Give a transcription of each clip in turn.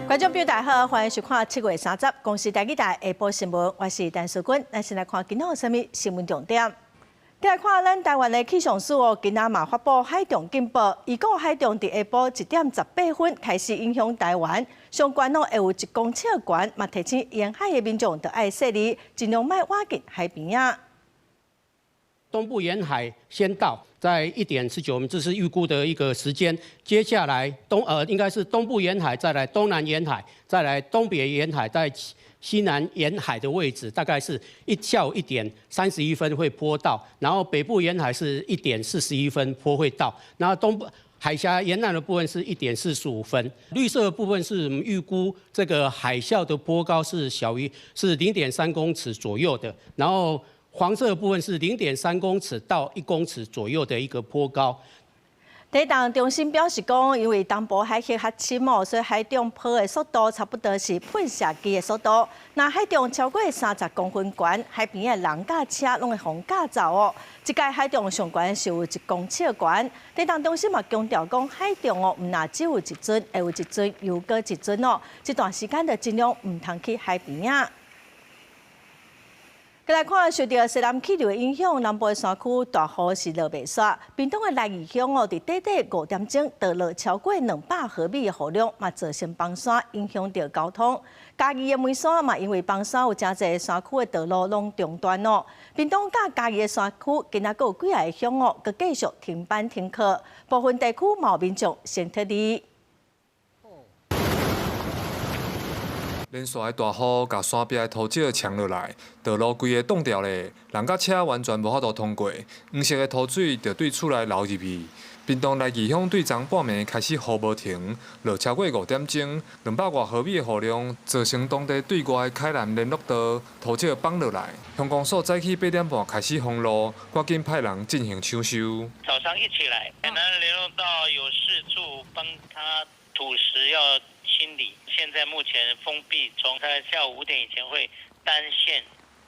观众朋友大家好，欢迎收看7月30公视台记台下晡新闻，我是陈淑君。咱先来看今仔有啥物新闻重点。再来看咱台湾的气象署今仔嘛发布海中警报，预告海中伫下晡1点18分开始影响台湾，相关会有1公尺悬，嘛提醒沿海的民众要爱疏离，尽量莫挖进海边啊。东部沿海先到，在1点19分，这是预估的一个时间。接下来应该是东部沿海，再来东南沿海，再来东北沿海，在西南沿海的位置，大概是下午1点31分会波到，然后北部沿海是1点41分波会到，然后东部海峡沿岸的部分是1点45分，绿色的部分是预估这个海啸的波高是0.3公尺左右的，然后黄色的部分是0.3公尺到1公尺左右的一个波高。地动中心表示讲，因为东部海域较深所以海中波的速度差不多是喷射机的速度。那海中超过30公分悬，海边的人甲车拢会互架走哦。这届海中上悬是有1公尺悬。地动中心嘛强调讲，海中唔那只有1尊，会有1尊又搁1尊哦。这段时间就尽量唔通去海边啊。再来看，受到西南气流的影响，南部的山区大雨是落袂煞。屏东的内义乡伫短短5点钟，得落超过200毫米的雨量，嘛造成崩山，影响到交通。嘉义的梅山嘛，因为崩山有真侪山区的道路拢中断哦。屏东甲嘉义的山区，今仔有几个乡佮继续停班停课，部分地区嘛有民众先脱离。连续的大雨，甲山壁的土石冲落来，道路规个冻掉咧，人甲车完全无法度通过，黄色的土水就对厝内流入去。屏东内义乡对昨半暝开始雨无停，落超过5点钟，200多毫米的雨量，造成当地对外的凯南联络道土石崩落来。乡公所早起8点半开始封路，赶紧派人进行抢修。早上一起来，凯南联络道有事处帮他土石要清理，现在目前封闭，从下午5点以前会单线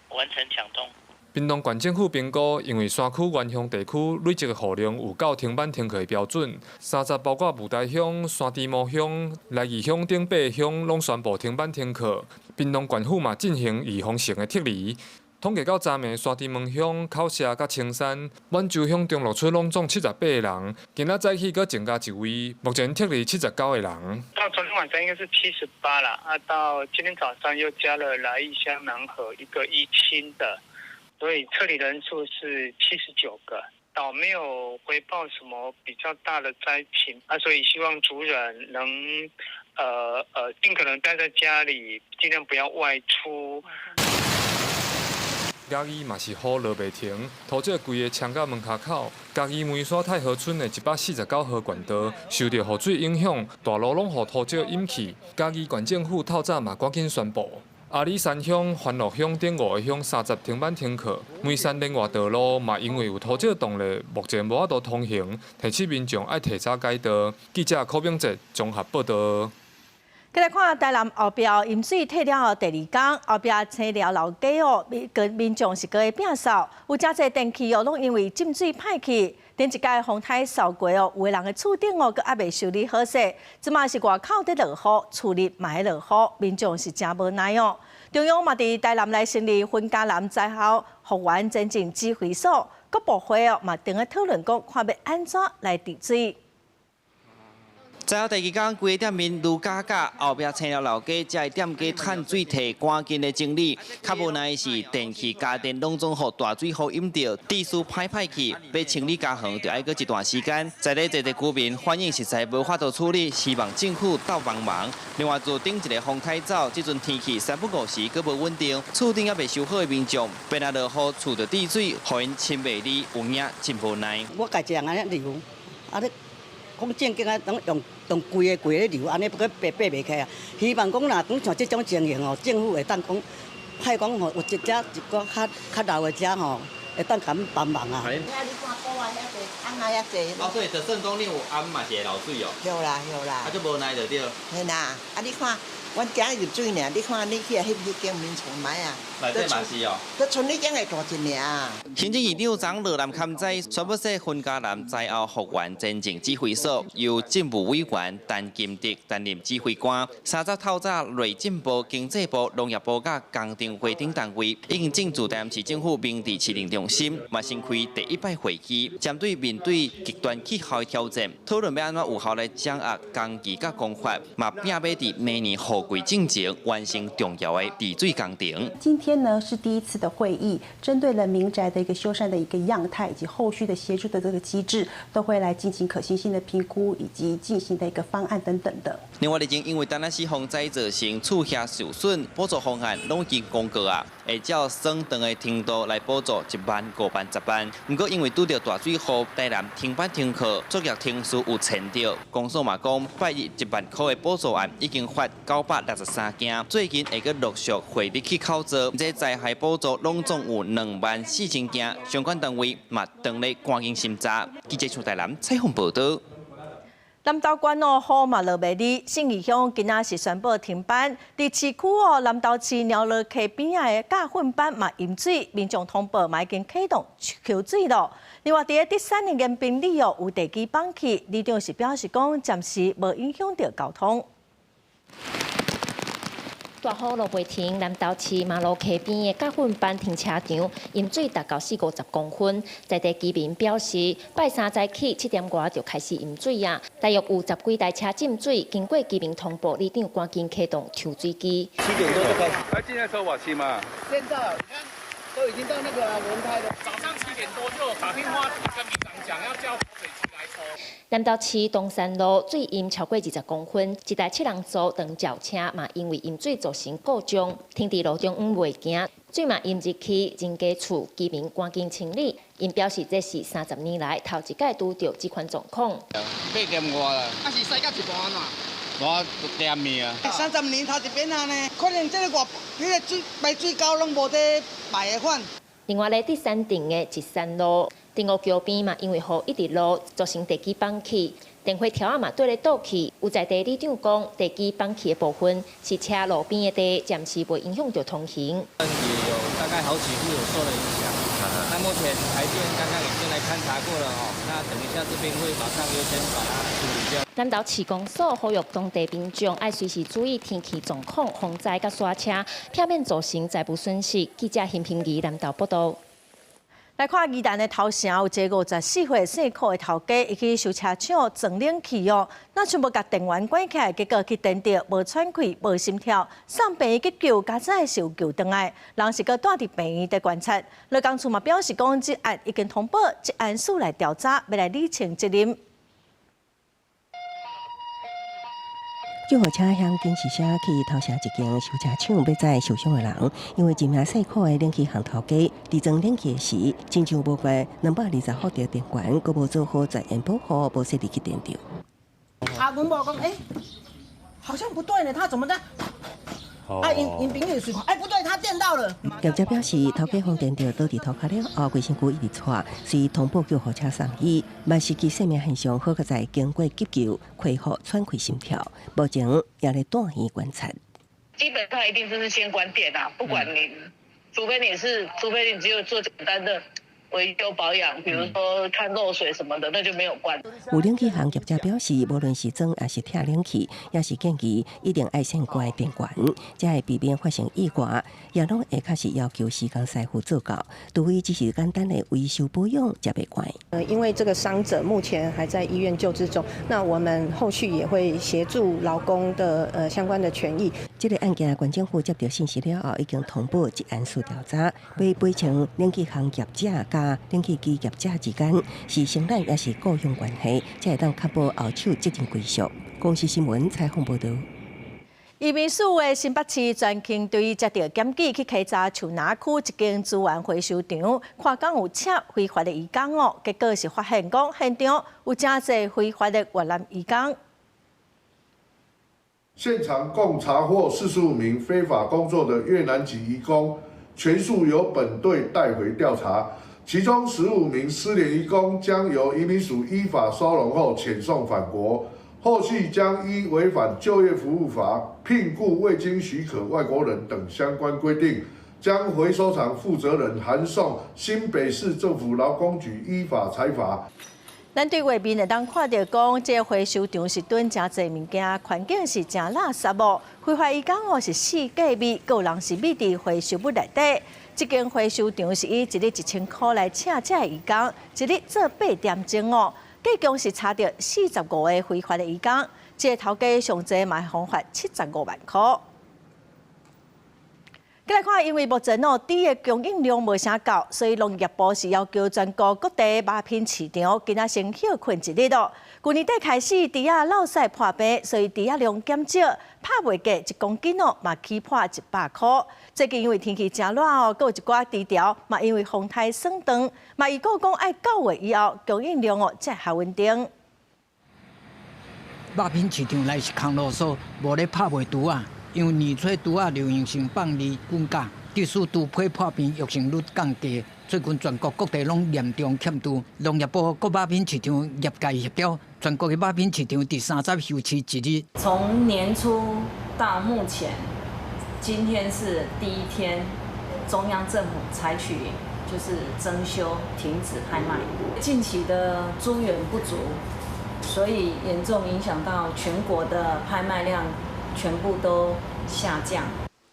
完成抢通。屏东县政府评估，因为山区原乡地区累积的雨量有到停班停课的标准，30包括雾台乡、山猪毛乡、内义乡等8个乡拢宣布停班停课。屏东县府嘛进行预防性的撤离。统计到昨暝，山猪毛乡、口社甲青山、满洲乡、中路村拢总78个人，今仔早起阁增加1位，目前撤离79个人。到昨天晚上应该是78了到今天早上又加了来义乡、南河一个一清的，所以撤离人数是79个。岛没有回报什么比较大的灾情所以希望族人能尽可能待在家里，尽量不要外出。嘉义嘛是雨落袂停，土石规个冲到门骹口。嘉义梅山太和村的149号管道受到雨水影响，大路拢予土石淹去。嘉义县政府透早嘛赶紧宣布，阿里山乡、欢乐乡等5个乡30停班停课。梅山连外道路嘛因为有土石动力，目前无法度通行，提醒民众爱提早改道。记者柯炳哲综合报道。再来看台南后壁淹水退了后第2天，后壁青寮老街民众是搁会摒扫，有真侪电器拢因为浸水歹去，连一届风台扫过有的人的厝顶搁还未修理好势，即嘛是外口在落雨，厝里嘛在落雨，民众是真无奈哦。中央嘛伫台南来成立分家南在校复原增进指挥所，各部会嘛正在讨论讲看要安怎来治水。在后第2天，规个店面如加价，后壁青了老街，才会店家趁水摕赶紧的整理。较无奈是电器家电拢总互大水雨淹着，地势歹去，要清理家园就要搁一段时间。在咧一居民反映实在无法度处理，希望政府斗帮忙。另外，自顶一个风台走，即阵天气3不5时，搁无稳定，厝顶还未修好的民众，变啊落雨，厝着滴水，互因清袂离，有影真无奈。我家己人安尼流，你讲正经拢用规个咧流，安尼不过爬袂起啊！希望讲若讲像即种情形政府会当讲，歹讲有一个较老的遮会当甲帮忙啊！你看保安遐济，安那遐济。所以就算讲你有暗嘛是会漏水哦。有啦有啦。就无奈就对。嘿啦，你看，阮今日入水呢，你看你去迄间民床买啊，内底嘛是哦。佮村里种的大一尔。行政院长张罗南坎仔宣布说，分家南灾后复原前景指挥所由政务委员陈金德担任指挥官，30透早内政部、经济部、农业部甲工程会等单位已经进驻台南市政府明治市政中心，嘛先开第一摆会议，针对面对极端气候的挑战，讨论要安怎有效来掌握工具甲工法，嘛拼要伫明年雨季进前完成重要的治水工程。今天呢是第一次的会议，针对了民宅的一个修缮的一个样态，以及后续的协助的这个机制，都会来进行可行性的评估，以及进行的一个方案等等的。另外，已经因为台南市洪灾造成厝遐受损，补助方案拢已经公告啊，会照算长的程度来补助1万、5万、10万。不过因为拄到大水后，台南停班停课，作业停事有前着。公所嘛讲，8日1万块的补助案已经发963件，最近会个陆续汇入去考察，这灾害补助拢总有24000件，相关单位嘛等咧赶紧审查。记者邱台南采访报道。南投县雨嘛落袂哩，信义乡今仔是宣布停班。伫市区南投市鸟乐溪边仔的假训班嘛淹水，民众通报嘛已经启动求水咯。另外，伫第3年延兵里有地基放弃，里长是表示讲暂时无影响到交通。大雨落袂停，南投市马路溪边的假训班停车场淹水达到40-50公分。在地居民表示，拜三早起7点外就开始淹水啊，大约有10几台车浸水。经过居民通报，里长赶紧启动抽水机。7点多就开始。现在收瓦期嘛？现在你看都已经到那个轮胎了。早上7点多就打电话跟里长讲要叫水器来抽。南投市东山路水淹超过20公分，一台7人座长轿车嘛因为淹水造成故障，停伫路中央袂行，水嘛淹入去人家厝，居民赶紧清理。因表示这是30年来头一届拄到这款状况。8点外啦，啊是洗甲一半嘛。我点面啊！30年头一遍啊呢，可能这个迄个水卖水沟拢无得卖的款。另外咧，第3顶的一山路、丁湖桥边嘛，因为雨一直落，造成地基放弃，电火条嘛对咧倒去。有在地里长讲，地基放弃的部分是车路边的地，暂时袂影响到通行。也有大概好几户有受了影响。那目前台电刚刚已经来勘察过了哦，那等一下这边会马上优先把它处理掉。南投市公所呼吁当地民众要随时注意天气状况、洪灾甲刷车，避免造成财务损失。记者邢平仪南投报道。来看宜兰的头城有一个54岁姓柯的头家，伊去修车厂装冷气哦，那全部甲电源关起来，结果去电着无喘气、无心跳，送病院急救，加再是有救回来，人是搁住伫病院在观察。罗工处嘛表示讲，这案已经通报这案署来调查，要来厘清责任。救护车向警示车去头城一间修车厂，要载受伤的人，因为一名细苦的冷气行头家，伫装冷气时，亲像无怪220伏的电源，佫无做好在延保护，无设立去电着。文博讲，好像不对呢，他怎么的？因朋友水不对，他电到了。调查表示，头家放电着倒伫涂骹了后，规身躯一直喘，随通报救护车送医，万失去生命现象，好在经过急救，恢复喘气心跳，目前也在住院观察。基本上一定就是先关电啊，不管你，除非你只有做简单的维修保养，比如说看漏水什么的，那就没有关。有冷气行业者表示，无论是装还是拆冷气，也是建议一定爱先关电源，才会避免发生意外，也拢会确实要求施工师傅做到，除非只是简单的维修保养，才袂关。因为这个伤者目前还在医院救治中，那我们后续也会协助劳工的相关的权益。这个案件，县政府接到信息了后，已经通报这案署调查，要赔偿冷气行业者甲冷气机业者之间是承揽也是雇佣关系，才会当确保后手责任归属。公视新闻采访报道。移民署的新北市专勤队接到检举，去稽查树林区一间资源回收场，看讲有测非法的移工哦，结果是发现讲现场有真侪非法的越南移工。现场共查获45名非法工作的越南籍移工，全数由本队带回调查。其中15名失联移工将由移民署依法收容后遣送返国，后续将依违反就业服务法、聘雇未经许可外国人等相关规定，将回收厂负责人函送新北市政府劳工局依法裁罚。咱对外面会当看到讲，这个回收场是囤真侪物件，环境是真垃圾哦。非法移工是四价米，有人是米伫回收物内底。这间回收场是以一日1000块来请这个移工，一日做8点钟哦。计共是查到45个非法的移工，这个头家上济嘛罚款75万块。再来看，因为目前猪的供应量无啥够，所以农业部是要求全国各地肉品市场今仔先休困一日咯。去年底开始，猪仔落屎破病，所以猪仔量减少，拍袂过1公斤哦，嘛起破100块。最近因为天气真热哦，有一寡猪条嘛因为风台霜长，嘛预告讲爱9月以后供应量哦才较稳定。肉品市场内是空啰嗦，无咧拍卖猪仔。因为年初猪仔流行性放利均价，致使猪批破病药性率降低。最近全国各地拢严重欠猪，农业部各肉品市场业界协调，全国的肉品市场第30休市一日。从年初到目前，今天是第一天，中央政府采取就是增休、停止拍卖。近期的猪源不足，所以严重影响到全国的拍卖量。全部都下降。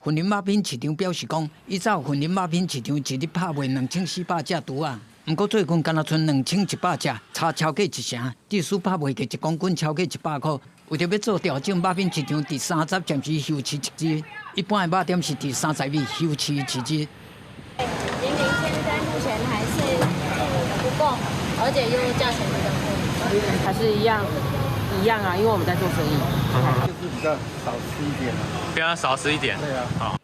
云林肉品市场表示讲，依照云林肉品市场一日拍卖2400只猪仔，不过最近敢若剩2100只，差超过1成，致使拍卖价1公斤超过100块。为着要做调整，肉品市场第30暂时休市一日，一般的肉店是第30日休市一日。年龄现在目前还是不够，而且又价钱比较贵，还是一样啊，因为我们在做生意。就是比较少吃一点，比较少吃一点。对啊。好。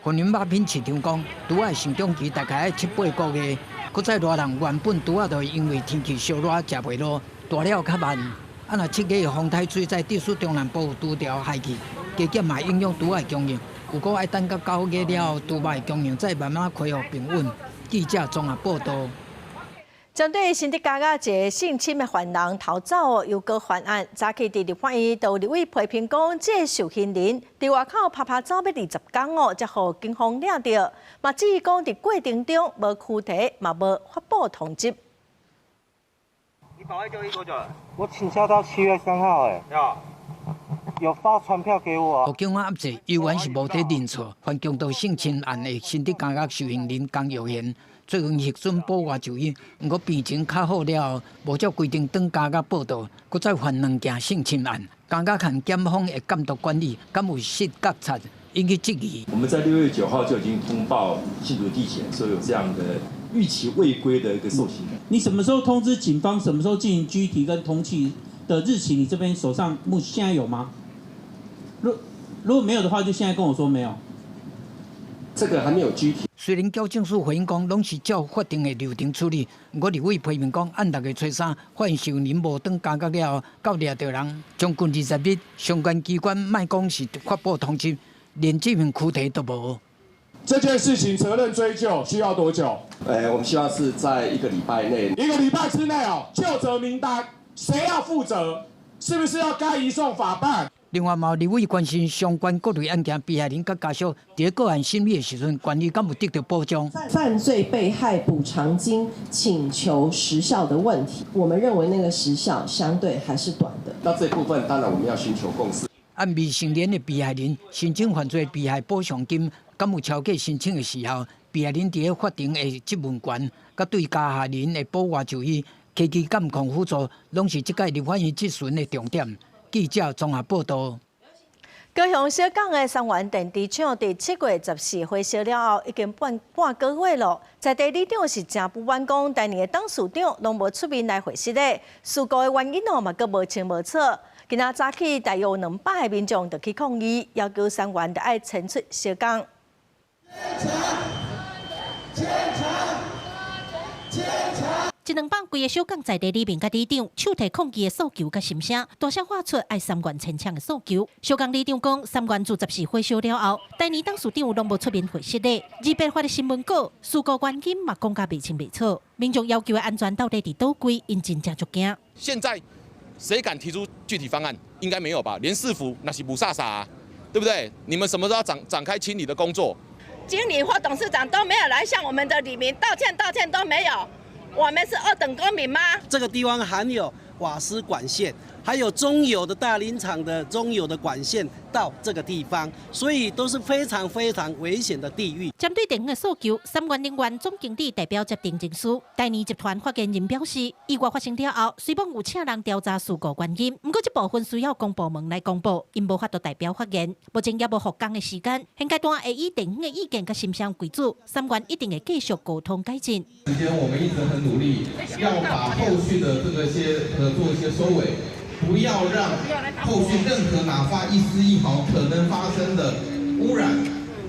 云林肉品市场讲，猪仔成长期大概7、8个月，搁再热人原本猪仔就因为天气烧热食袂落，大了较慢。啊，若7月的风台水在致使中南部猪条害去，加减嘛影响猪仔供应。如果爱等到9月了后，猪肉的供应再慢慢恢复平稳。记者综合报道。针对新竹加一个性侵的犯人逃走又告犯案，早起伫立法院就立委批评讲，这受刑人伫外口拍走要20天哦，才互警方领到。嘛，至于讲伫过程中无躯体，嘛无发布通知。你保外就医多久了？我请假到7月3号，有发传票给我。互警方压制，依然是无得认错，犯强盗性侵案的新竹加受刑人江耀贤。最近核准保外就医，不过病情较好了后，无照规定登加甲报道，搁再犯2件性侵案。加甲和检方的监督管理，敢有失觉察，引起质疑。我们在6月9号就已经通报新竹地检，说有这样的逾期未归的一个受刑人。你什么时候通知警方？什么时候进行拘提跟通缉的日期？你这边手上现在有吗？如果没有的话，就现在跟我说没有。这个还没有具体。虽然矫正署回应讲，拢是照法定的流程处理，不过立委批评讲，按6月初3，发现受人无当加决了后，到掠到人，将近20日，相关机关莫讲是发布通知，连这名躯体都无。这件事情责任追究需要多久？我们希望是在1个礼拜内。1个礼拜之内哦，究责名单谁要负责？是不是要该移送法办？另外，毛立委关心相关各类案件被害人甲家属伫个案审理的时阵，权益敢有得到保障？犯罪被害补偿金请求时效的问题，我们认为那个时效相对还是短的。那这部分当然我们要寻求共识。按未成年的被害人申请犯罪被害补偿金，敢有超过申请的时候，被害人伫个法庭的质问权，甲对加害人的保外就医、期期监控辅助，拢是这届立法院质询的重点。记者综合报道。高雄小港的三元电池厂伫7月14火烧了后，已经半个月了。在地里长是真不满讲，当年的董事长拢无出面来回释的，事故的原因嘛阁无清无楚。今仔早起，大约有200个民众就去抗议，要求三元就爱迁出小港。一两百几个小港在地里面甲里长手提抗议的诉求甲心声，大声喊出爱三元迁厂的诉求。小港里长讲，三元自14火烧了后，第二董事长拢无出面回释的，200发的新闻稿，事故原因嘛讲甲未清未楚。民众要求的安全到底伫倒位，因真正足惊。现在谁敢提出具体方案？应该没有吧？连市府那是不飒飒，对不对？你们什么时候要展开清理的工作？经理或董事长都没有来向我们的里民道歉都没有，我们是二等公民吗？这个地方含有瓦斯管线，还有中油的大林厂的中油的管线到这个地方，所以都是非常危险的地域。针对地方的诉求，3元能源总经理代表接定证书，台泥集团发言人表示，意外发生了后，虽然有请人调查事故原因，不过这部分需要公部门来公布，因无法度代表发言。目前也无复工的时间，现阶段会以地方的意见和心声为主，3元一定会继续沟通改进。时间我们一直很努力，要把后续的这个做一些收尾。不要让后续任何哪怕一丝一毫可能发生的污染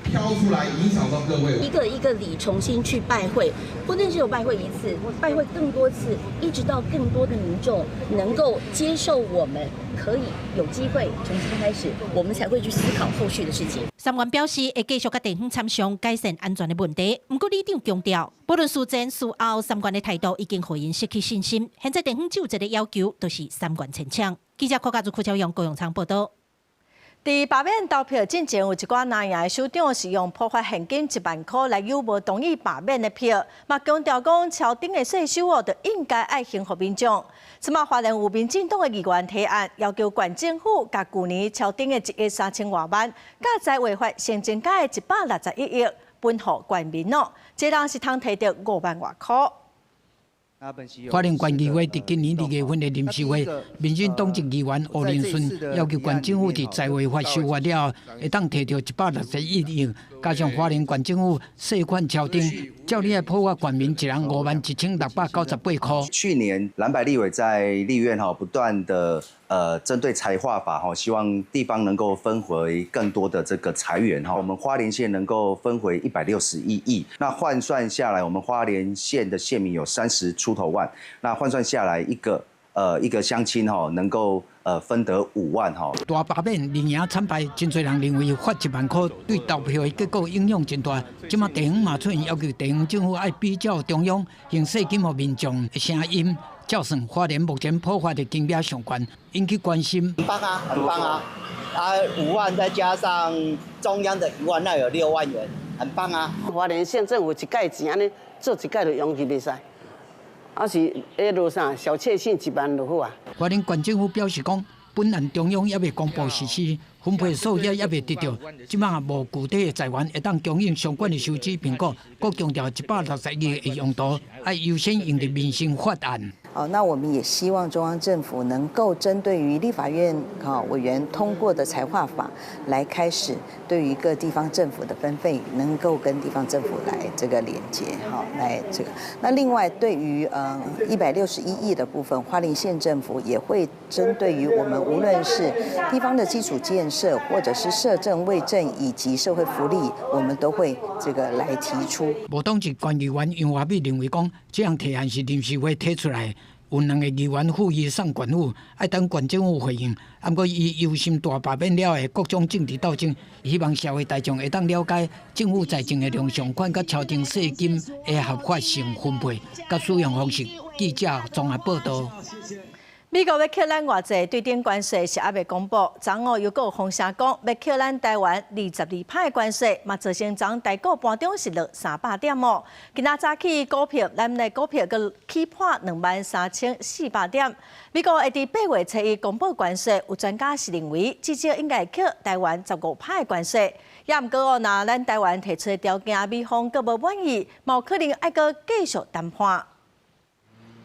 飘出来，影响到各位。一个一个里重新去拜会，不但只有拜会一次，拜会更多次，一直到更多的民众能够接受我们，可以有机会重新开始，我们才会去思考后续的事情。3元表示会继续跟地方参详改善安全的问题，不过里长强调，不论事前事后，3元的态度已经让因失去信心。现在地方只有一个要求，就是3元清枪。记者柯家族、柯朝阳、高永昌报道。伫罢免投票进前，有一寡南洋的首长是用破发现金1万块来诱无同意罢免的票，嘛强调讲朝廷的税收就应该爱幸福民众。此嘛，花莲有民进党的议员提案，要求县政府甲去年朝廷的1亿3000多万，甲在违法先增加的161亿，分予县民哦，这人是通摕到5万多块。花莲县议会伫今年2月份的临时会，民进党籍议员吴仁顺要求县政府伫在违法收罚了后，会当摕到161亿，加上花莲县政府税款敲定，照你来破发县民一人51698块。去年蓝白立委在立院不断的针对财划法希望地方能够分回更多的这个财源我们花莲县能够分回161亿，那换算下来，我们花莲县的县民有30出头万，那换算下来一个乡亲能够分得5万大罢免连赢惨败，真侪人认为发1万块对投票的结果影响真大。即马地方嘛出现要求地方政府爱比较中央用税金予民众的声音。照算花莲目前破发的金额上悬，引起关心。很棒啊，很棒啊！5万再加上中央的1万，那有6万元，很棒啊！花莲县政府一届钱安尼做一届就用去袂使，是迄落啥小确幸1万就好啊。花莲县政府表示讲，本案中央也未公布实施，分配数额也未得到，即马无具体的财源会当供应相关的收支评估，各强调160亿的用途，要优先用在民生法案。那我们也希望中央政府能够针对于立法院委员通过的财划法来开始对于各地方政府的分配，能够跟地方政府来这个连接，来这个。那另外对于161亿的部分，花莲县政府也会针对于我们无论是地方的基础建设，或者是社政、卫政以及社会福利，我们都会这个来提出。无党籍县议员杨华美认为讲，这样提案是临时会提出来。有2个议员呼吁送县府，爱等县政府回应。不过，伊忧心大罢免了的各种政治斗争，希望社会大众会当了解政府财政的量上款甲敲定税金的合法性分配甲使用方式。记者综合报道。美国要扣咱偌济对顶关税是还未公布，昨又有风声讲要扣咱台湾22%的关税，嘛造成昨台股盘中是落300点哦。今仔早起股票，咱的股票佮起破23400点。美国会伫8月初1公布关税，有专家是认为至少应该扣台湾15%的关税。也毋过若咱台湾提出的条件，美方佮无满意，嘛有可能爱佮继续谈判。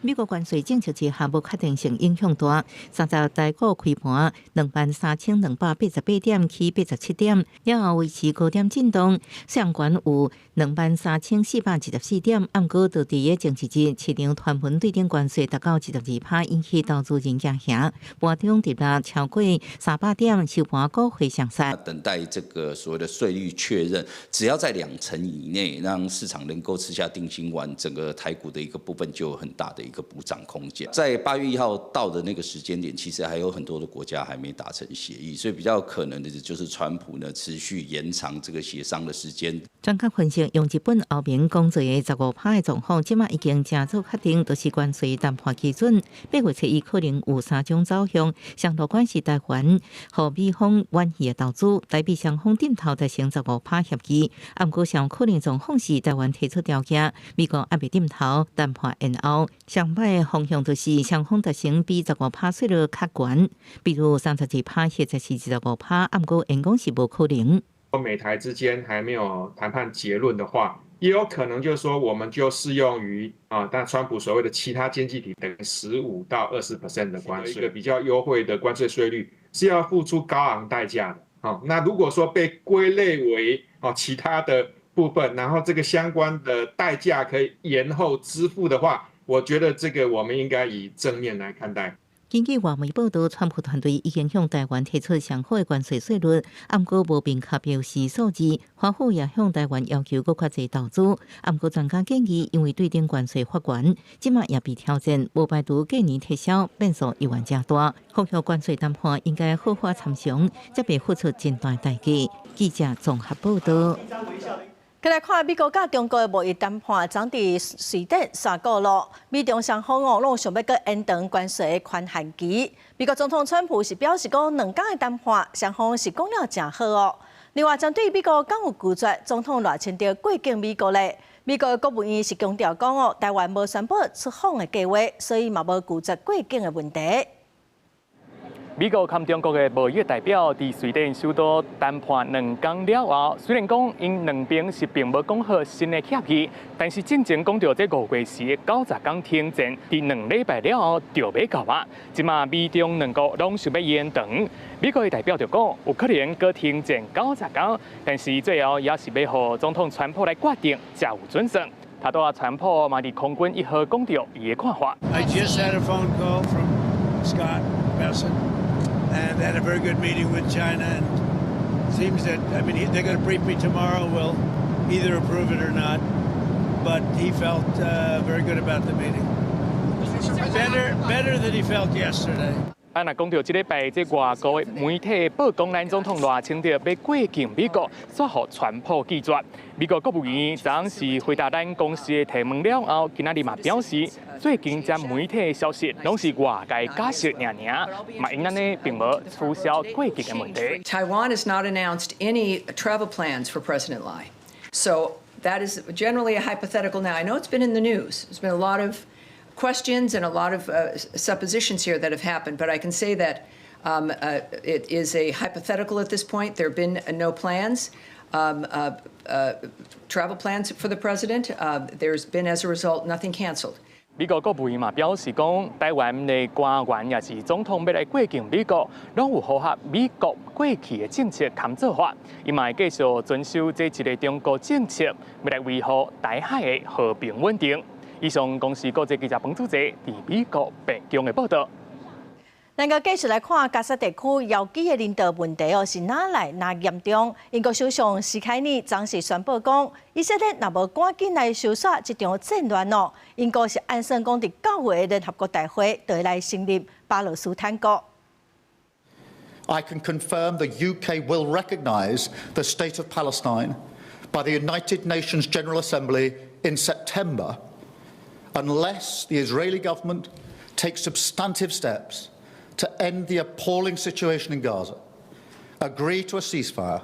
美国关税政策之下无确定性影响大，三十台股开盘23288点起87点，了后维持高点震动，上悬有23414点。暗过到第一政治日，市场传闻对顶关税达到12%，引起投资人惊吓，盘中跌落超过300点，收盘股会上杀。等待这个所谓的税率确认，只要在2成以内，让市场能够吃下定心丸，整个台股的一个部分就有很大的一个个补涨空间。在8月1号到的那个时间点，其实还有很多的国家还没达成协议，所以比较可能的就是川普呢持续延长这个协商的时间。专家分析，用日本后面讲做的15%的状况，即马已经正做确定，就是关税谈判基准。8月初伊可能有3种走向，上多关系台湾，和美方愿意的投资，代表双方点头达成15%协议。不过上可能状况是台湾提出条件，美国还未点头，谈判延后。上摆的方向就是双方达成比15%税率较悬，比如32%或者是25%，不过因讲是无可能。美台之间还没有谈判结论的话，也有可能就是说，我们就适用于但川普所谓的其他经济体等于15%到20% 的关税，一个比较优惠的关税税率是要付出高昂代价的。那如果说被归类为其他的部分，然后这个相关的代价可以延后支付的话，我觉得这个我们应该以正面来看待。根据外媒报道，川普团队已经向台湾提出上好的关税税率，不过无明确表示数字。华府也向台湾要求更较侪投资，不过专家建议，因为对顶关税法悬，即马也被挑战，无排除过年撤销变数又原加大。后续关税谈判应该好好参详，才袂付出真大代价。记者综合报道。再来看美国甲中国的贸易谈判，暂伫随等3个月，美中双方拢想要搁延长关税的宽限期。美国总统川普是表示讲，2天的谈判，双方是讲了真好哦。另外，针对美国敢有拒绝总统赖清德过境美国咧，美国的国务院是强调讲台湾无宣布出访的计划，所以嘛无拒绝过境的问题。美国和中国的贸易代表伫瑞典首都谈判2天了后，虽然讲因两边是并无讲好新的协议，但是进前讲到这5月时的90天停战，伫2礼拜了后就要到啊。即马美中两国拢想要延长，美国的代表就讲有可能搁停战90天，但是最后也是要互总统川普来决定才有准算。他对川普嘛伫空军1号讲到伊的看法。I just had a phone call from Scott Bessent.And had a very good meeting with China, and it seems that, they're going to brief me tomorrow. We'll either approve it or not. But he felt very good about the meeting. Better than he felt yesterday. 若讲到这礼拜，这外国的媒体曝光咱总统赖清德要过境美国，煞互川普拒绝。美国国务院昨昏是回答咱公司的提问了后，今仔日嘛表示，最近这媒体的消息拢是外界假设尔，嘛因安尼并无取消过境的问题。Taiwan has not announced any travel plans for President Lai, so that is generally a hypothetical. Now I know it's been in the news. There's been a lot of questions and a lot of suppositions here that have happened, but I can say that it is a hypothetical at this point. There have been no plans, travel plans for the president. There's been, as a result, nothing canceled. 美国国务院嘛表示讲，台湾的官员也是总统要来过境美国，拢有符合美国过去的政策勘做法，伊嘛会继续遵守这一个中国政策，要来维护台海的和平稳定。以上公司国际记者彭祖哲伫美国北京的报道。咱个继续来看加沙地区药剂的人道问题是哪来哪严重？英国首相史凯尼昨时宣布讲，以色列若无赶紧来收煞这场战乱英国是按算讲伫9月的联合国大会就会来成立巴勒斯坦国。I can confirm the UK will recognise the state of Palestine by the United Nations General Assembly in September, unless the Israeli government takes substantive steps to end the appalling situation in Gaza, agree to a ceasefire,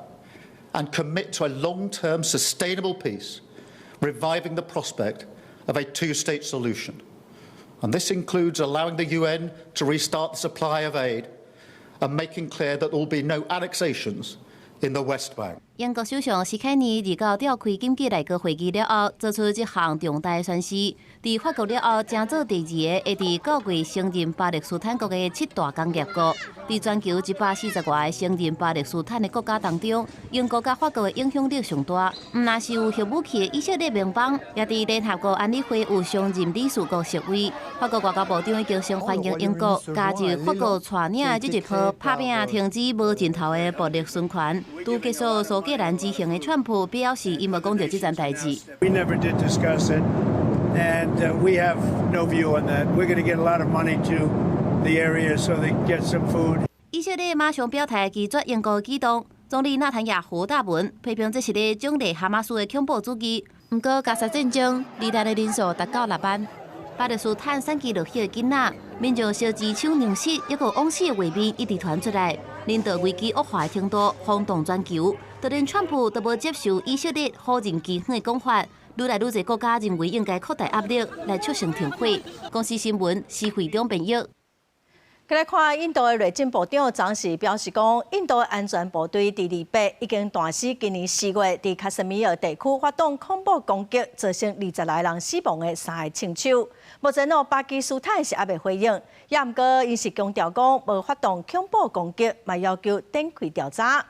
and commit to a long-term sustainable peace, reviving the prospect of a two-state solution. And this includes allowing the UN to restart the supply of aid and making clear that there will be no annexations in the West Bank. 英国首相史凯尼伫到召开紧急内阁会议了后，做出这项重大宣示。伫法国了后，正做第2个会伫9月承认巴勒斯坦国的7大工业国。伫全球140外个承认巴勒斯坦的国家当中，英国甲法国的影响力上大。毋但是有核武器的以色列盟邦，也伫联合国安理会有常任理事国席位。法国外交部长已经先欢迎英国加入法国带领的这一波拍拼停止无尽头的暴力宣传。拄结束苏格兰之行的川普表示，伊无讲到这件代志。We never did discuss it. and we have no view on that. We're going to get a lot of money to the area so they can get some food. 以色列马上表态拒绝援国举动，总理纳坦雅胡大文批评这是咧奖励哈马斯的恐怖主义。不过，加沙战争罹难的人数达到6万，巴勒斯坦散居落去的囡仔，民众烧钱抢粮食，一个往事的画面一直传出来，令到危机恶化的程度轰动全球。就连川普都无接受以色列好人基金的讲法。愈来愈侪国家认为应该扩大压力来促成停火。公司新闻是会中朋友。再来看印度的内政部长昨时表示讲，印度安全部队伫黎北已经断死今年4月伫喀什米尔地区发动恐怖攻击，造成20来人死亡的3个亲手。目前巴基斯坦是还未回应，也毋过因是强调讲无发动恐怖攻击，嘛要求展开调查。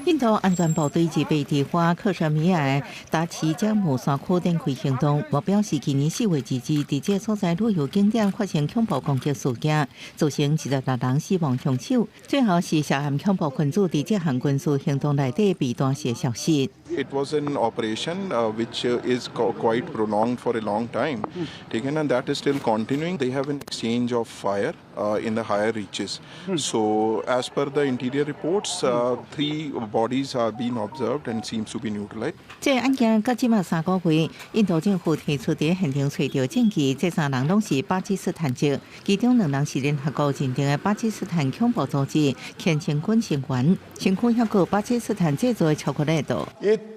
印度安全部队自北地花克什米尔达奇加姆山区展开行动，目标是今年4月之至，伫这所在旅游景点发生恐怖攻击事件，造成26人死亡枪手。最后是涉嫌恐怖分子伫这项军事行动内底被断线消失。It was an operation which is quite prolonged for a long time, taken, and that is still continuing. They have an exchange of fire in the higher reaches. So, as per the interior reports, 3 bodies are being observed and seems to be neutralized. 这案件到即马3个月，印度政府提出伫现场找到证据，这3人拢是巴基斯坦籍，其中2人是联合国认定的巴基斯坦恐怖组织虔诚军成员，身躯还有巴基斯坦制造的巧克力豆。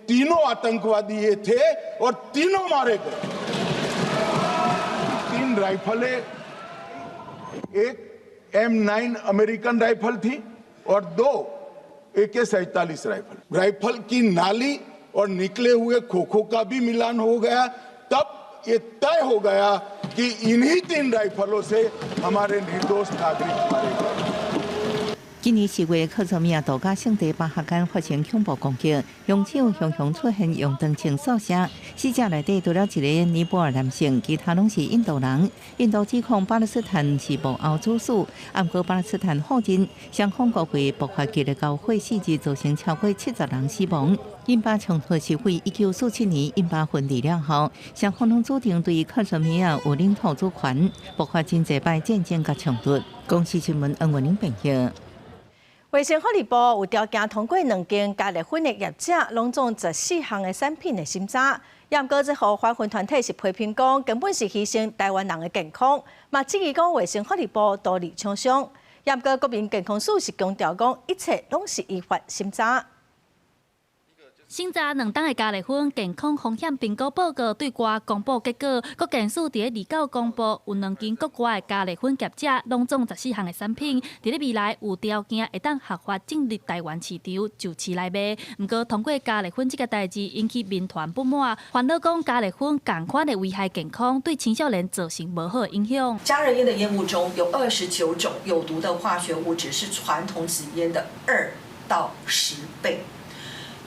तीनों आतंकवादी ये थे और तीनों मारे गए। 3 राइफलें, एक M9 अमेरिकन राइफल थी और 2 AK-47 राइफल की नाली और निकले हुए खोखो का भी मिलान हो गया। तब ये तय हो गया कि इन्हीं 3 राइफलों से हमारे निर्दोष नागरिक मारे गए। 今年4月，克什米尔度假胜地巴哈干发生恐怖攻击，凶手雄雄出现用长枪扫射，死者内底除了一个尼泊尔男性，其他拢是印度人。印度指控巴勒斯坦是幕后主使，不过巴勒斯坦否认。双方国会爆发激烈交火，4日造成超过70人死亡。印巴冲突是为1947年印巴分离了后，双方拢注定对克什米尔有领土主权，爆发真侪摆战争甲冲突。公司新闻恩文玲朋友。卫生福利部有条件通过2间加热粉的业者拢总14项的产品的审查，也毋过这互反粉团体是批评讲根本是牺牲台湾人的健康，嘛质疑讲卫生福利部多利厂商，也毋过国民健康署是强调讲一切拢是依法审查。审查2档的加热粉健康风险评估报告对外公布结果，国健署伫29公布有2间国外的加热粉业者拢总14项的产品，伫咧未来有条件会当合法进入台湾市场就市来卖。不过通过加热粉这个代志引起民团不满，烦恼讲加热粉同款的危害健康，对青少年造成不好的影响。加热烟的烟雾中有29种有毒的化学物质，是传统纸烟的2到10倍。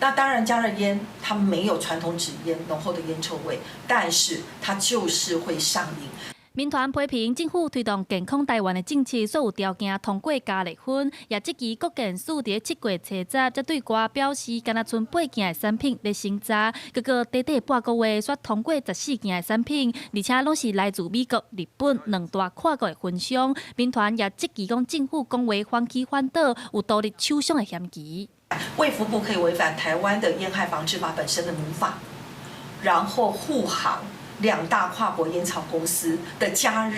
那当然，加热烟它没有传统纸烟浓厚的烟臭味，但是它就是会上瘾。民团批评政府推动健康台湾的政策，所有条件通过加热粉，也即期国健署伫7月初十才对外表示，敢若剩8件的产品咧审查，结果短短半个月却通过14件的产品，而且拢是来自美国、日本2大跨国的分商。民团也即期讲政府讲话反起反倒，有独立手上的嫌疑。卫福部可以违反台湾的烟害防治法本身的民法，然后护航2大跨国烟草公司的加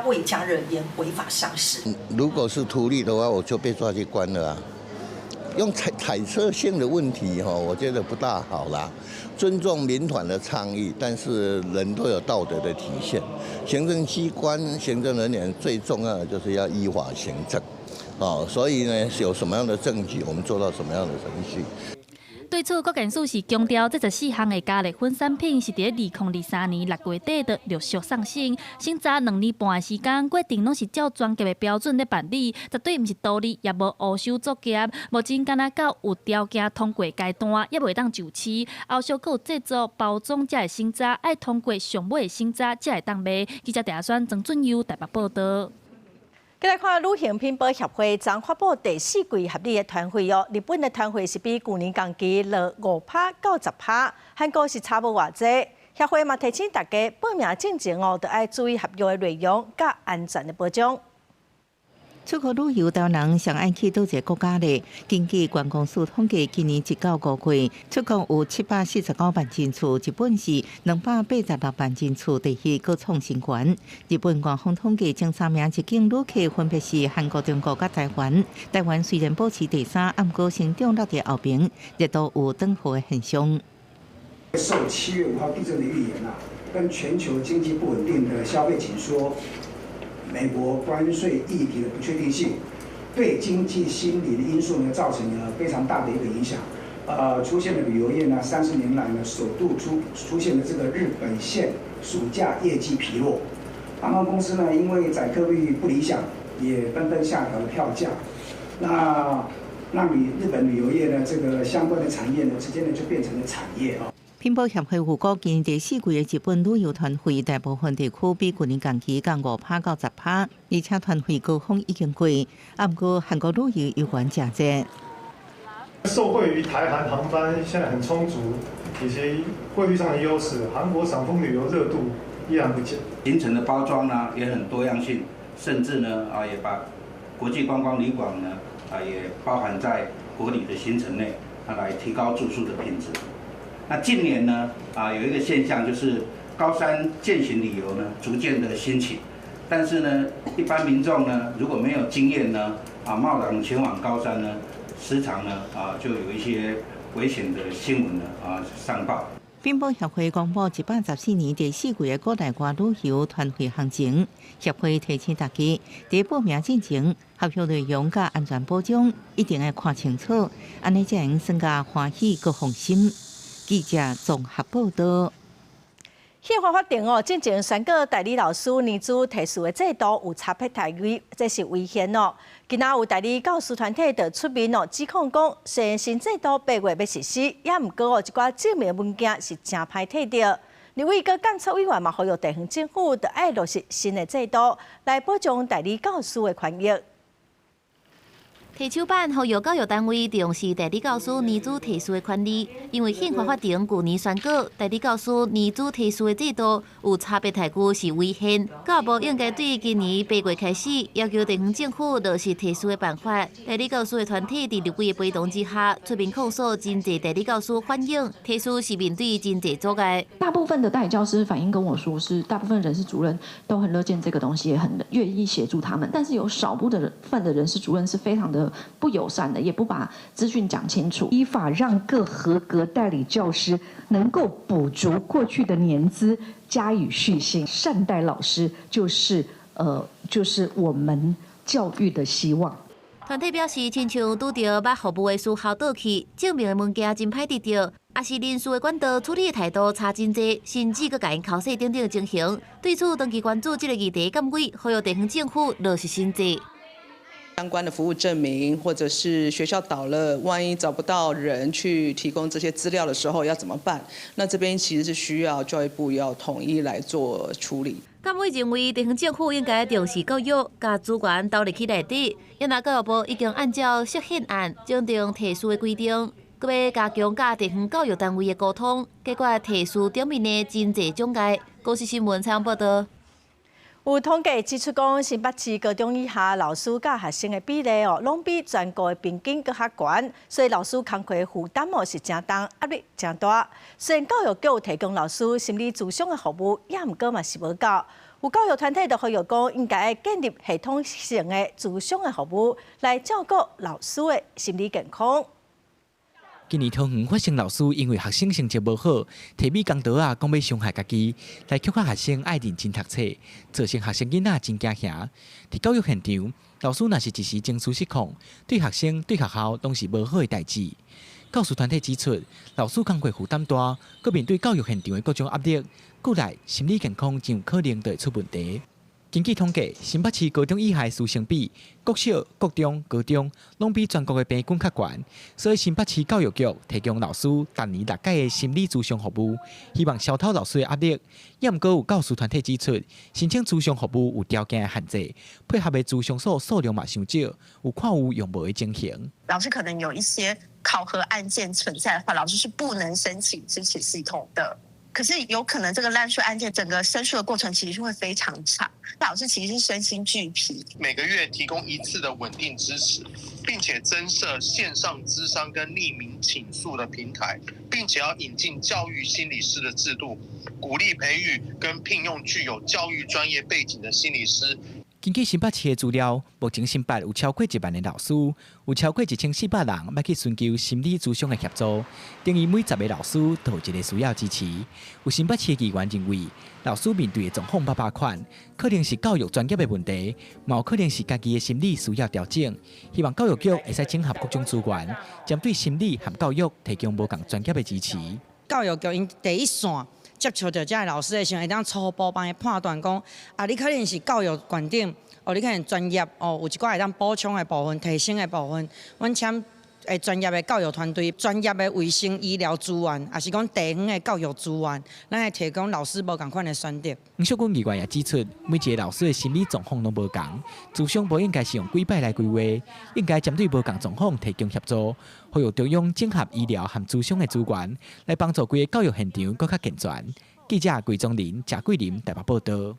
味加热烟违法上市。如果是图利的话，我就被抓去关了啊。用猜测性的问题我觉得不大好啦。尊重民团的倡议，但是人都有道德的体现。行政机关、行政人员最重要的就是要依法行政。所以呢，有什么样的证据，我们做到什么样的程序。对此，国健署是强调，这14项的加热粉产品是伫2023年6月底的陆续上市，审查2年半的时间，决定拢是照专业的标准咧办理，绝对毋是道理，也无乌手作业。目前敢若到有条件通过阶段，也袂当就市。后续佫有制作、包装才会审查，爱通过上尾的审查才会当卖。记者陈选曾俊佑台北报道。再来看旅行品保协会昨发布第4季合理的团费哦，日本的团费是比去年同期落5%到10%，韩国是差无偌济。协会嘛提醒大家报名进前哦，都要注意合约的内容甲安全的保障。出国旅游台湾人上爱去倒一个国家呢？根据观光署统计，今年1到5月，出国有749万人次，日本是286万人次，第二个创新高。日本官方统计前3名入境旅客分别是韩国、中国、甲台湾。台湾虽然保持第3，不过成长落在后边，热度有转好的现象。受7月5号地震的预言跟全球经济不稳定的消费紧缩。美国关税议题的不确定性，对经济心理的因素呢，造成了非常大的一个影响。出现了旅游业呢，30年来呢，首度出现了这个日本线暑假业绩疲弱。航空公司呢，因为载客率不理想，也纷纷下调了票价。那让日本旅游业呢，这个相关的产业呢，直接呢就变成了产业啊。乒乓协会预估，今年第4季的日本旅游团费，大部分地区比去年同期降5%到10%，而且团费高峰已经过。不过韩国旅游有关价值。受惠于台韩航班现在很充足，以及汇率上的优势，韩国赏枫旅游热度依然不减。行程的包装呢也很多样性，甚至呢也把国际观光旅馆呢也包含在国旅的行程内，来提高住宿的品质。那近年呢有一个现象，就是高山健行旅游呢逐渐的兴起，但是呢一般民众呢如果没有经验呢贸然前往高山呢，时常呢就有一些危险的新闻呢上报。乒乓协会公布114年第4季的国内外旅游团费行情，协会提醒大家，在报名之前，合约内容甲安全保障一定要看清楚，安尼才能增加欢喜佮放心。记者综合报道。宪法法定进前宣告代理老师年资提诉的制度有差别待遇，这是违宪哦。今仔有代理教师团体就出面指控讲，虽然新制度8月要实施，也毋过一寡证明文件是真歹摕到。立委佮监察委员嘛呼吁地方政府就要落实新的制度，来保障代理教师的权益。提手板呼吁教育单位重视代理教师年资提诉的权利，因为宪法法庭去年宣告，代理教师年资提诉的制度有差别待遇是违宪。教育部应该对今年8月开始，要求地方政府落实提诉的办法。代理教师的团体伫立委的陪同之下，出面控诉真侪代理教师反映提诉是面对真侪阻碍。大部分的代理教师反映跟我说，是大部分人事主任都很乐见这个东西，也很愿意协助他们，但是有少部分的人事主任是非常的不友善的，也不把资讯讲清楚。依法让各合格代理教师能够补足过去的年资，加以续薪。善待老师就是我们教育的希望。团体表示，亲像拄到捌服务的师校倒去，证明的物件真歹得到，也是人事的管道处理的态度差真济，甚至佮甲因考试等等的情形。对此，长期关注这个议题，监委呼吁地方政府落实新制。相关的服务证明，或者是学校倒了，万一找不到人去提供这些资料的时候要怎么办？那这边其实是需要教育部要统一来做处理。监委认为，地方政府应该重视教育，把资源投入去内底。因为教育部已经按照释宪案制定提诉的规定，佮要加强甲地方教育单位的沟通，解决提诉顶面的真侪障碍。高市新闻采访报道。有统计指出，讲新北市高中以下老师甲学生的比例拢比全国的平均搁较悬，所以老师工课负担是真重，压力真大。虽然教育局有提供老师心理咨商的服务，也毋过嘛是无够。有教育团体就呼吁讲，应该建立系统性的咨商的服务，来照顾老师的心理健康。今年桃园发生老师因为学生成绩无好，提米公刀讲要伤害家己，来恐吓学生爱认真读册，造成学生囡仔真惊吓。伫教育现场，老师若是一时情绪失控，对学生、对学校拢是无好的代志。教师团体指出，老师工作负担大，佮面对教育现场的各种压力，故来心理健康真有可能就会出问题。根据统计，新北市高中以下师生比，国小、国中、高中拢比全国的平均较悬，所以新北市教育局提供老师单年6届的心理咨商服务，希望消透老师的压力。也毋过有教师团体指出，申请咨商服务有条件的限制，配合的咨商所数量嘛伤少，有看有用无的情形。老师可能有一些考核案件存在的话，老师是不能申请支持系统的可是有可能这个滥税案件整个申诉的过程其实会非常长，老师其实是身心俱疲。每个月提供1次的稳定支持，并且增设线上咨商跟匿名倾诉的平台，并且要引进教育心理师的制度，鼓励培育跟聘用具有教育专业背景的心理师。根据新北市的资料，目前新北有超过1万的老师，有超过1400人要去寻求心理咨商的协助，等于每10个老师都有一个需要支持。有新北市的议员认为，老师面对的状况800款，可能是教育专业的问题，也有可能是家己的心理需要调整。希望教育局会使整合各种资源，针对心理和教育提供无同专业的支持。教育局因第一线接触到这些老师的时候，会当初步帮伊判断讲，你可能是教育观点，你可能专业有一寡会当补充的部分、提升的部分，阮请专业的教育团队、专业的卫生医疗资源，也是讲地方的教育资源，咱会提供老师无同款的选择。黄秀君议员也指出，每一个老师的心理状况都无同，咨商不应该是用几摆来规划，应该针对无同状况提供协助，好有中央整合医疗和咨商的资源，来帮助规个教育现场更加健全。记者桂宗林、谢桂林台北报道。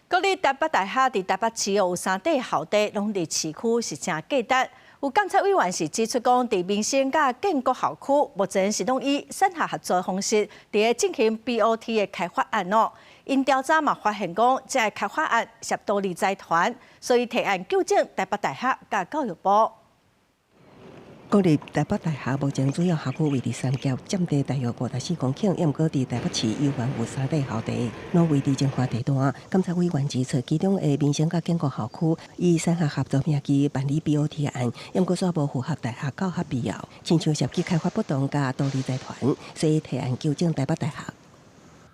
国立台北大学伫台北市有3地校地，拢伫市区是正价值。有监察委员是指出讲，伫民生甲建国校区，目前是拢以产学合作方式伫进行 BOT 的开发案咯。因调查嘛发现讲，这个开发案涉多利财团，所以提案纠正台北大学甲教育部。国立台北大学目前主要校区位伫三甲，占地大约54公顷，也毋过伫台北市有原有3地校地，拢位伫精华地段。监察委员指出，其中的民生甲建国校区以产学合作名义办理 BOT 案，也毋过煞无符合大学教学必要，亲像涉及开发不当甲独立财团，所以提案纠正台北大学。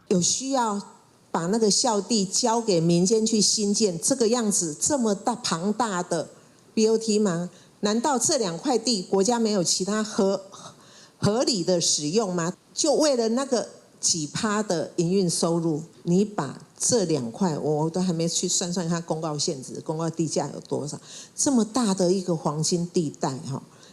有需要把那个校地交给民间去新建这个样子这么庞大的 BOT 吗？难道这2块地国家没有其他合理的使用吗？就为了那个几%的营运收入，你把这2块，我都还没去算算它公告现值、公告地价有多少，这么大的一个黄金地带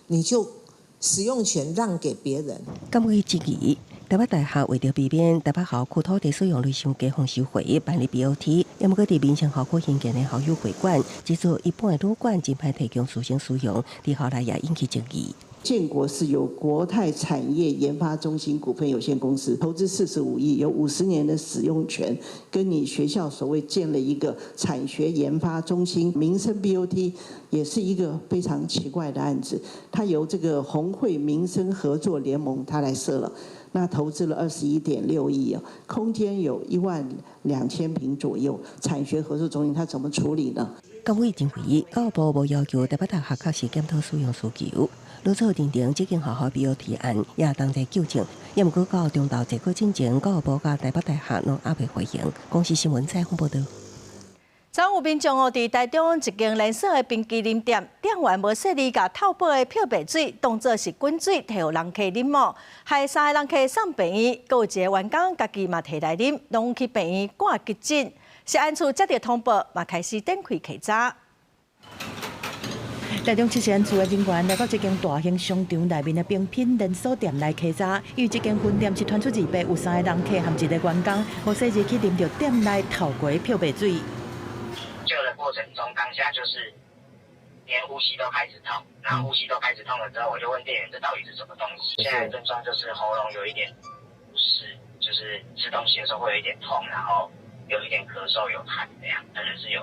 你就使用权让给别人。监委质疑，台北大学为着避免台北校区土地使用率上加方收回，办理 BOT， 也毋过伫民生校区新建的校友会馆，指出一般的旅馆真歹提供私生使用，伫后来也引起争议。建国是由国泰产业研发中心股份有限公司投资45亿，有50年的使用权，跟你学校所谓建了一个产学研发中心。民生 BOT 也是一个非常奇怪的案子，它由这个宏汇民生合作联盟它来设了，那投资了21.6亿，空间有12000平左右，产学合作中心它怎么处理呢？监委认为，教育部无要求台北大学确实检讨使用需求。如错认定这间学校 BOT 案也当在纠正，也毋过到中昼坐过进前，教育部甲台北大学拢还未回应。公司新闻采访报道。昨有民众伫台中一间连锁的冰淇淋店，店员无细腻甲透薄的漂白水当作是滚水，摕互人客啉哦，害3个人客送病院，阁有一个员工家己嘛摕来啉，拢去病院赶急诊。食安处接到通报，嘛开始展开稽查。台中七贤厝的人员来到这间大型商场内面的冰品连锁店来稽查，因为这间分店是传出2倍有3个人客和1个员工，无细日去啉到店内透过漂白水。救的过程中，当下就是连呼吸都开始痛，然后呼吸都开始痛了之后，我就问店员这到底是什么东西？现在症状就是喉咙有一点不适，就是吃东西的时候会有一点痛，然后有一点咳嗽、有痰这样，可能是有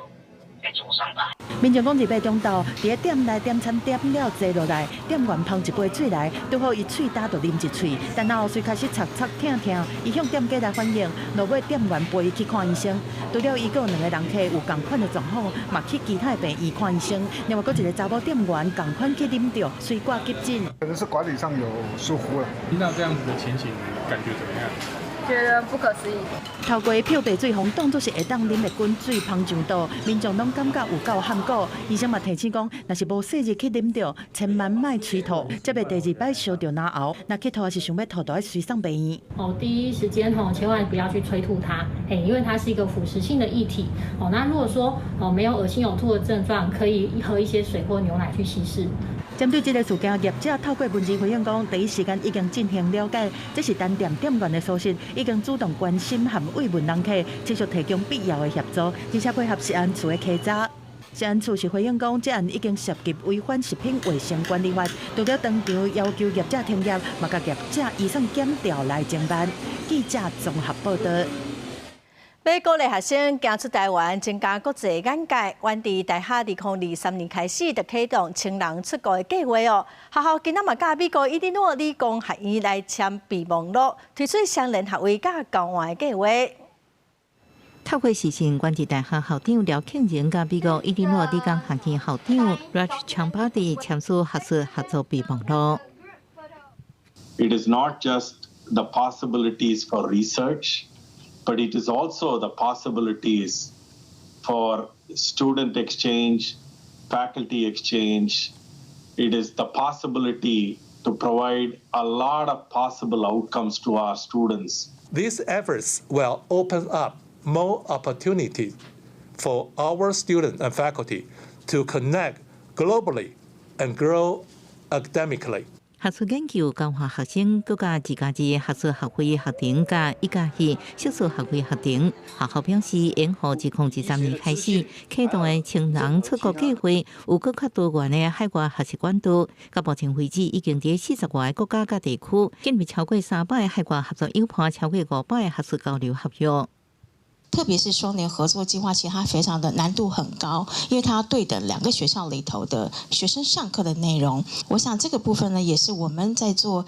在灼伤吧。民众讲2八中昼，伫店内点餐点了坐落来，店员捧一杯水来，拄好伊喙打就啉一喙，但后随开始擦擦疼疼，伊向店家来反映，落尾店员陪伊去看医生。除了伊，阁有2个人客有同款的状况，嘛去其他病院看医生。另外，阁一个查某店员同款去啉着，随挂急诊。可能是管理上有疏忽了。听到这样子的情形，感觉怎么样？觉得不可思议。透过漂白水，当作是会当啉的滚水芳上肚，民众拢感觉有够罕古。医生嘛提醒讲，若是无细日去啉着，千万莫催吐，则袂第2摆烧着难熬。那去吐也是想要吐，就要随送病院。第一时间千万不要去催吐它，因为它是一个腐蚀性的液体。那如果说没有恶心呕吐的症状，可以喝一些水或牛奶去稀释。针对这个事件，业者透过文字回应讲，第一时间已经进行了解，这是单店店员的疏失，已经主动关心和慰问人客，持续提供必要的协助，而且配合食安处的稽查。食安处是回应讲，这案已经涉及违反食品卫生管理法，除了当场要求业者停业，嘛甲业者移送检调来侦办。记者综合报道。要鼓励学生行出台湾，增加国际眼界。原地大学2023年开始就启动青人出国的计划哦。学校今仔嘛甲美国伊利诺理工学院来签备忘录，推出双联学位甲交换的计划。透过视讯，原地大学校长廖庆仁甲美国伊利诺理工学院校长 Raj Chambadi 签署学术合作备忘录。It is not just the possibilities for research, but it is also the possibilities for student exchange, faculty exchange. It is the possibility to provide a lot of possible outcomes to our students. These efforts will open up more opportunities for our students and faculty to connect globally and grow academically. 学术研究交换学生，佮甲自家的学术学会学程甲1+2硕士学位学程。学校表示，延后2013年开始启动的青人出国计划，有更较多元的海外学习管道。到目前为止，已经伫40外个国家甲地区建立超过300个海外合作友伴，超过500个学术交流合约。特别是双联合作计划，其实它非常的难度很高，因为它要对等2个学校里头的学生上课的内容。我想这个部分呢，也是我们在做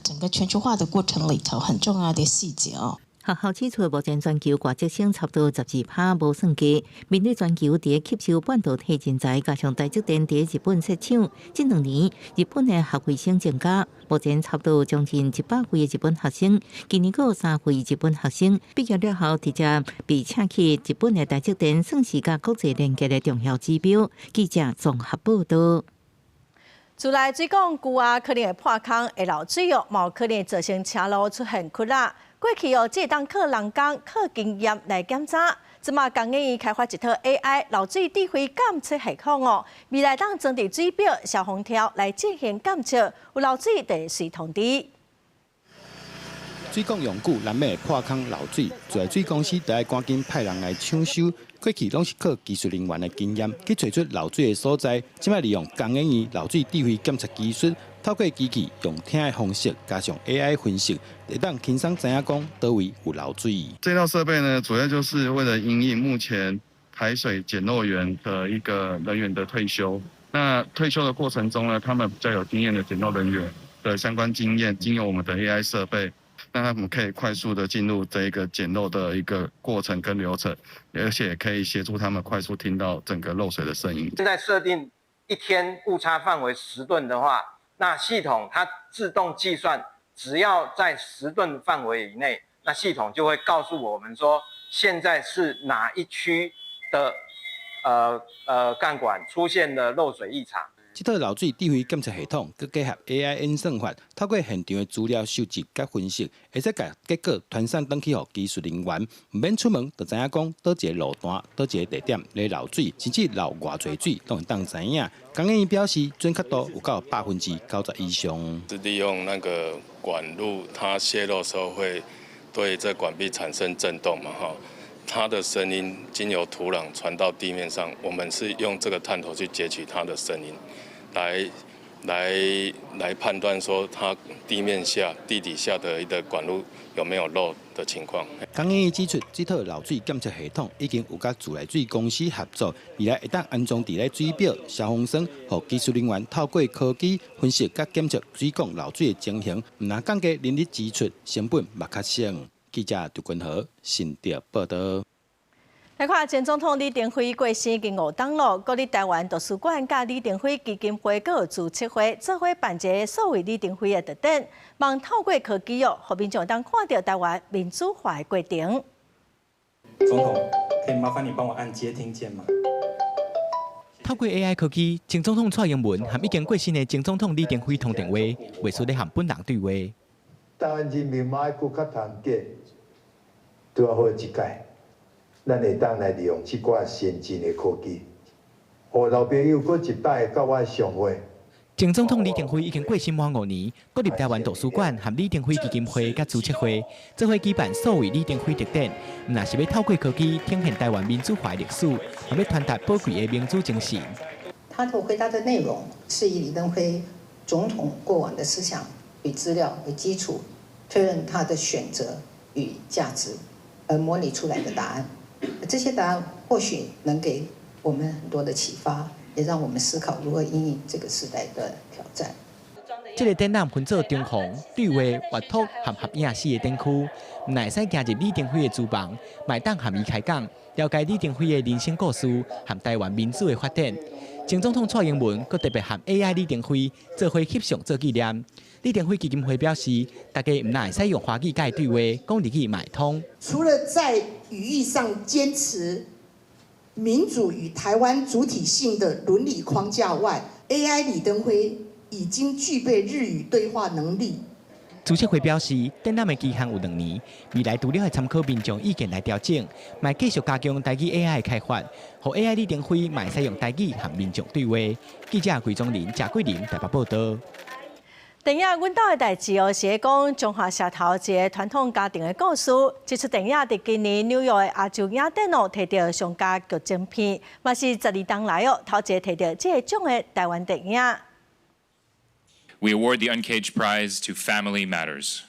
整个全球化的过程里头很重要的细节哦。学校指出，目前全球外籍生差不多12%无算低。面对全球伫吸收半导体人才，加上台积电伫日本设厂，这2年日本的学费生增加，目前差不多将近100位的日本学生。今年还有3位日本学生毕业了后，直接被请去日本的台积电，算是甲国际连接的重要指标。记者综合报道。自来水管旧啊，可能会破坑，会漏水哦，嘛有可能造成车路出现缺啦。过去哦，只当靠人工、靠经验来检查。即马工研院开发一套 AI 漏水智慧监测系统哦，未来当装伫水表、消防条来进行监测，有漏水就随通知。水管用久难免破坑漏水，自来水公司就要赶紧派人来抢修。过去拢是靠技术人员的经验去找出漏水的所在，即摆利用工研院漏水智慧监测技术。透过机器用听的方式，加上 AI 分析，会当轻松知影讲倒位有漏水。这套设备呢，主要就是为了因应目前排水检漏员的一个人员的退休。那退休的过程中呢，他们比较有经验的检漏人员的相关经验，经由我们的 AI 设备，让他们可以快速的进入这一个检漏的一个过程跟流程，而且可以协助他们快速听到整个漏水的声音。现在设定一天误差范围10吨的话。那系统它自动计算，只要在10吨范围以内，那系统就会告诉我们说，现在是哪一区的干管出现了漏水异常。这套漏水智慧监测系统，佮结合 AI 演算法，透过现场的资料收集佮分析，会使把结果传送转去予技术人员，唔免出门就知影讲倒一个路段、倒一个地点咧漏水，甚至漏偌侪水，都会当知影。工研院表示，准确度有到90%以上。是利用那个管路，它泄漏的时候会对这管壁产生震动嘛，哈。它的声音经由土壤传到地面上，我们是用这个探头去截取它的声音，来判断说它地底下的一个管路有没有漏的情况。工研院指出，这套漏水监测系统已经有甲自来水公司合作，未来会当安装伫咧水表、消防栓，和技术人员透过科技分析甲检测水管漏水的情形，唔能降低人力支出，成本嘛较省。记者杜君和新竹报道。来看前总统李登辉过生已经5天了，国立台湾图书馆甲李登辉基金会各有组织会做伙办一个所谓李登辉的特展，望透过科技哦，互民众当看到台湾民主化的过程。总统，可以麻烦你帮我按接听键吗？透过 AI 科技，前总统蔡英文和已经过身的前总统李登辉通电话，袂输咧和本人对话。台湾人民嘛爱搁较团结，拄啊好一届，咱会当来利用即寡先进的科技，互老朋友搁一摆甲我相会。前总统李登辉已经过身满5年，国立台湾图书馆和李登辉基金会甲朱策会做伙举办所谓李登辉特展，那是要透过科技呈现台湾民主化历史，也要传达宝贵的民主精神。他的回答的内容是以李登辉总统过往的思想与资料为基础，推论他的选择与价值，而模拟出来的答案。这些答案或许能给我们很多的启发，也让我们思考如何因应这个时代的挑战。这个展览分做中红、绿画、画图和合影4个展区，唔会使行入李登辉的厨房，买当和伊开讲，了解李登辉的人生故事和台湾民主的发展。前总统蔡英文阁特别和 AI 李登辉做伙翕相做纪念。李登辉基金会表示，大家唔能使用华语甲伊对话，讲日语买通。除了在语义上坚持民主与台湾主体性的伦理框架外 ，AI 李登辉已经具备日语对话能力。朱策会表示，展览的期限有2年，未来除了会参考民众意见来调整，卖继续加强台语 AI 的开发，和 AI 李登辉卖使用台语和民众对话。记者桂宗林、贾桂林台北报道。电影《阮家的代志》是讲中华社头一个传统家庭的故事。这出电影伫今年纽约的亚洲影展摕到上佳剧情片，嘛是12年来头一个摕到这个奖的台湾电影。We award the Uncaged Prize to Family Matters.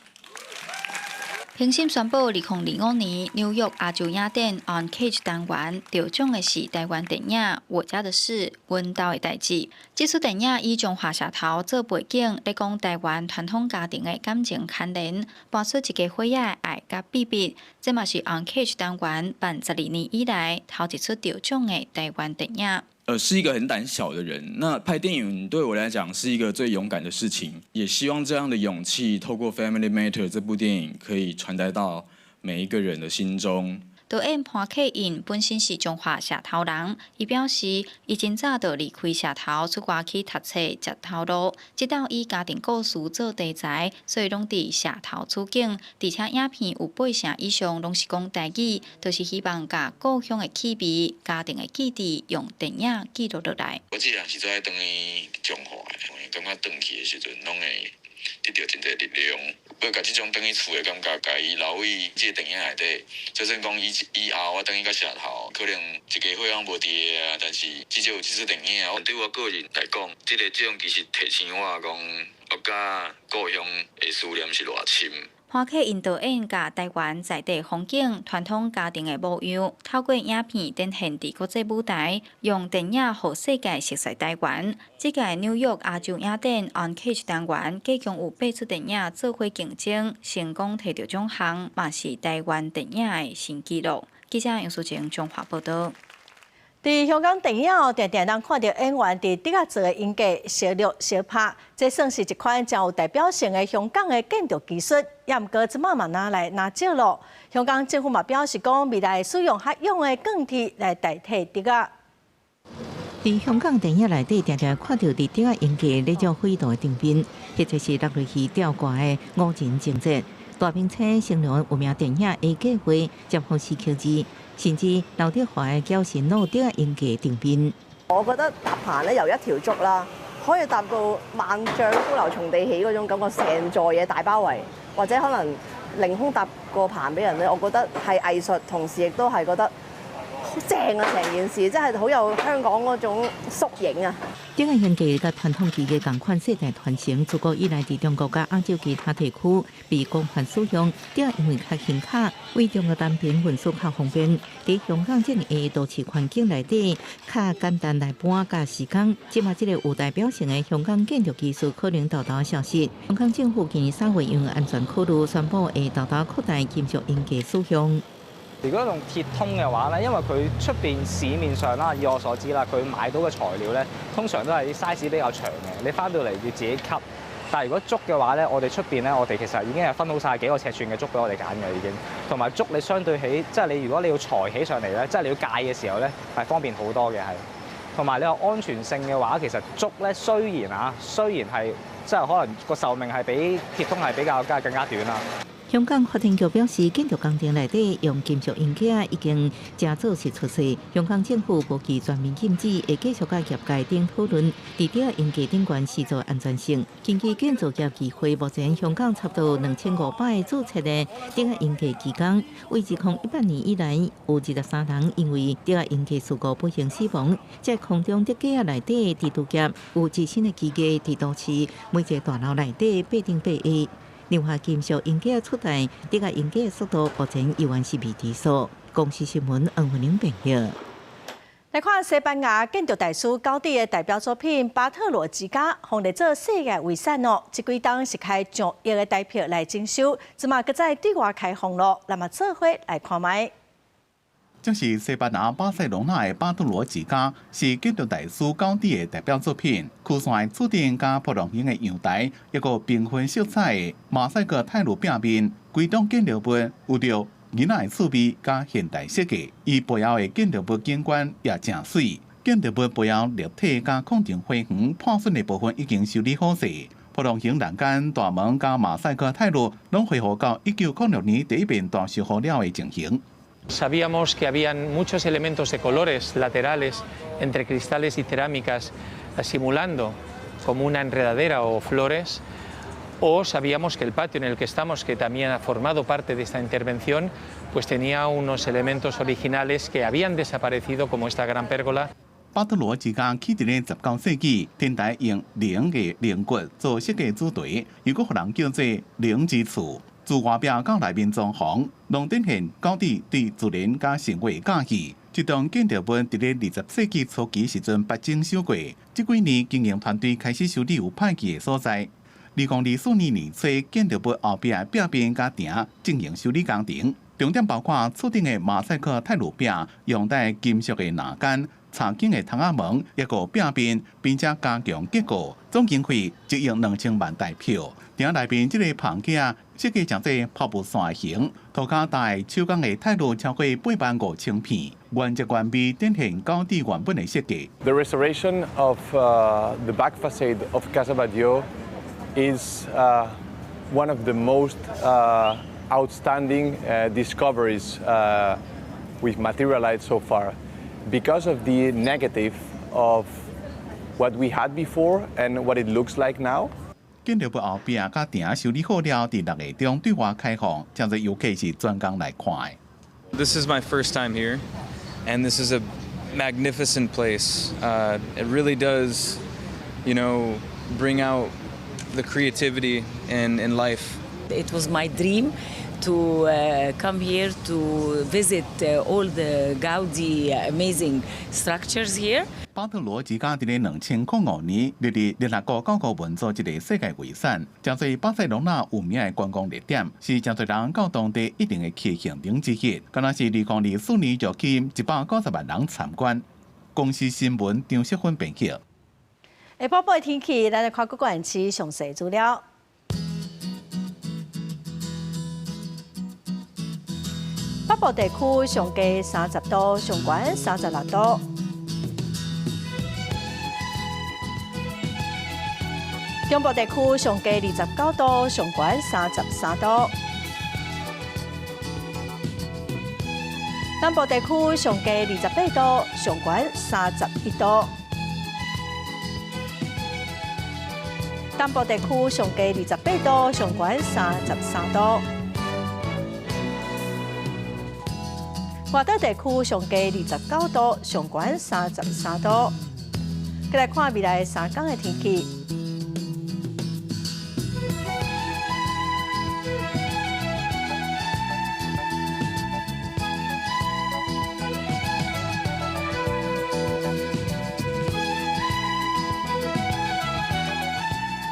评审宣布，2025年纽约亚洲影展 Uncaged 单元得奖的是台湾电影《我家的事》阮家的代志。这出电影以中华社头做背景，在讲台湾传统家庭的感情牵连，搬出一家伙仔的爱甲秘密。这嘛是 Uncaged 单元办12年以来头一出得奖的台湾电影。是一个很胆小的人。那拍电影对我来讲是一个最勇敢的事情，也希望这样的勇气透过《Family Matter》这部电影可以传达到每一个人的心中。导演潘克印本身是中华社头人，伊表示，伊真早就离开社头，出外去读册、食头路，直到以家庭故事做题材，所以拢伫社头处境。而且影片有80%以上拢是讲台语，就是希望甲故乡的气味、家庭的记忆，用电影记录落来。我这人是做爱转去中华的，感觉转去的时阵，拢会得到真侪力量。要甲这种转去厝的感觉，甲伊留喺这个电影内底。就算讲以后我转去到社头，可能一家伙仔无伫个啊，但是至少有这出电影，对我个人来讲，这种其实提醒我讲，我甲故乡的思念是偌深。潘克印导演甲台湾在地风景、传统家庭的模样，透过影片展现伫国际舞台，用电影互世界熟悉台湾。这届纽约亚洲影展 Uncaged 单元，计共有8出电影做伙竞争，成功摕到奖项，嘛是台湾电影的新纪录。记者杨淑晴中华报道。伫香港电影常常能看到演员伫底下做的演技小录小拍，这算是一款真有代表性的香港的建筑技术。也毋过，即马嘛拿少咯。香港政府嘛表示讲，未来使用较用的钢铁来代替底下。伫香港电影内底，常常看到伫底下演技那种挥动的场面，或者是落入去吊挂的五人情节。大明星形容有名电影的计划将好似科技。甚至劉德華嘅交線路啲演技定邊。我覺得搭棚咧由一條竹啦，可以搭到萬丈高樓從地起嗰種感覺，成座嘢大包圍，或者可能凌空搭個棚俾人咧，我覺得係藝術，同時亦都係覺得好正啊！成件事真係好有香港嗰種縮影啊！啲演技甲傳統技嘅同款世代傳承，自古以來喺中國甲亞洲其他地區被廣泛使用。啲因為較顯卡，為中國單邊運輸較方便。喺香港這樣嘅都市環境內底，較簡單來搬加時間。即嘛，這個有代表性嘅香港建築技術可能豆豆消失。香港政府今年3月因安全考慮，宣布會豆豆擴大建築演技使用。如果用鐵通嘅話咧，因為佢出邊市面上啦，以我所知啦，佢買到嘅材料咧，通常都係啲 size 比較長嘅，你翻到嚟要自己 cut。但係如果竹嘅話咧，我哋出邊咧，我哋其實已經係分好晒幾個尺寸嘅竹俾我哋揀嘅已經。同埋竹你相對起，即係你如果你要裁起上嚟咧，即係你要戒嘅時候咧，係方便好多嘅係。同埋你話安全性嘅話，其實竹咧雖然係即係可能個壽命係比鐵通係比較更加短啦。香港法庭局表示，建筑工程内底用金属硬件已经正做实出事。香港政府无其全面禁止，会继续甲业界顶讨论除了硬件顶悬施作安全性。根据建筑业议会，目前香港差不多2500个注册的顶压硬件技工，为2018年以来有23人因为顶压硬件事故不幸死亡。在空中设计内底地图业有自身的机构伫都市每一个大楼内底8顶8下。另外，金属硬件出台，顶压硬件速度目前依然是未知数。公司新闻黄文玲报道。来看西班牙建筑大师高第的代表作品《巴特罗之家》，红列做世界遗产哦。这几档是开上亿的代票来征收，即马搁再对外开放咯。那么做伙来看卖。这是西班牙巴塞隆纳的巴特罗之家，是建筑大师高第的代表作品。曲线注定加波浪形的阳台，一个缤纷色彩的马赛克泰鲁壁面，规栋建筑物有着囡仔的趣味加现代设计。伊背后的建筑物景观也真水，建筑物背后立体加空中花园破损的部分已经修理好势。波浪形栏杆、大门加马赛克泰鲁，拢恢复到1906年第一遍大修好了的情形。Sabíamos que habían muchos elementos de colores laterales entre cristales y cerámicas simulando como una enredadera o flores, o sabíamos que el patio en el que estamos, que también ha formado parte de esta intervención, pues tenía unos elementos originales que habían desaparecido, como esta gran pérgola. 巴特罗之家起伫咧19世纪，天台用菱的菱骨做设计主题，又搁互人叫做菱之厝。自外壁到内面装潢，拢展现高地对自然加生活的介意。这栋建筑物伫咧20世纪初期时阵捌整修过，这几年经营团队开始修理有歹去的所在。2024年初，建筑物后壁的壁边加顶进行修理工程，重点包括厝顶的马赛克泰鲁壁、用带金属的栏杆、插景的窗仔门，一个壁边，并且加强结构，总经费1亿2000万台票。顶内面这个棚架设计成做瀑布线形，涂骹带手工的泰鲁超过85000片，原汁原味展现高地原本的设计。The restoration of the back facade of Casa Batlló is one of the most outstanding discoveries we've materialized so far, because of the negative of what we had before and what it looks like now. 建筑物后壁甲顶修理好了，伫6月中对外开放，真侪游客是专工来看的。This is my first time here, and this is a magnificent place. It really does, bring out the creativity in life. It was my dream to come here to visit all the Gaudi amazing structures here. 巴特罗之家伫咧2005年列入联合国教科文组一个世界遗产，真侪巴塞隆纳有名的观光热点，是真侪人到当地一定的去行程之一。敢若是2024年就吸引190万人参观。公司新闻张淑芬编辑。下晡的天气，咱来看各县市详细资料。北部地区上低30度，上悬36度。中部地区上低29度，上悬33度。南部地区上低28度，上悬31度。东部地区上低28度，上悬33度。外岛地区上低29度，上悬33度。再来看未来3天的天气。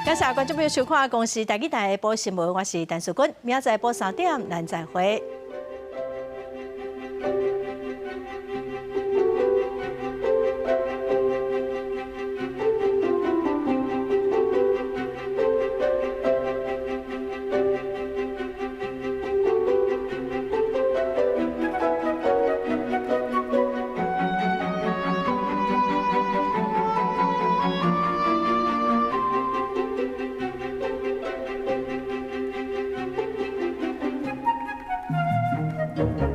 感谢观众朋友收看《公视台记台》播新闻，我是陈淑君，明仔载播3点，咱再会。见。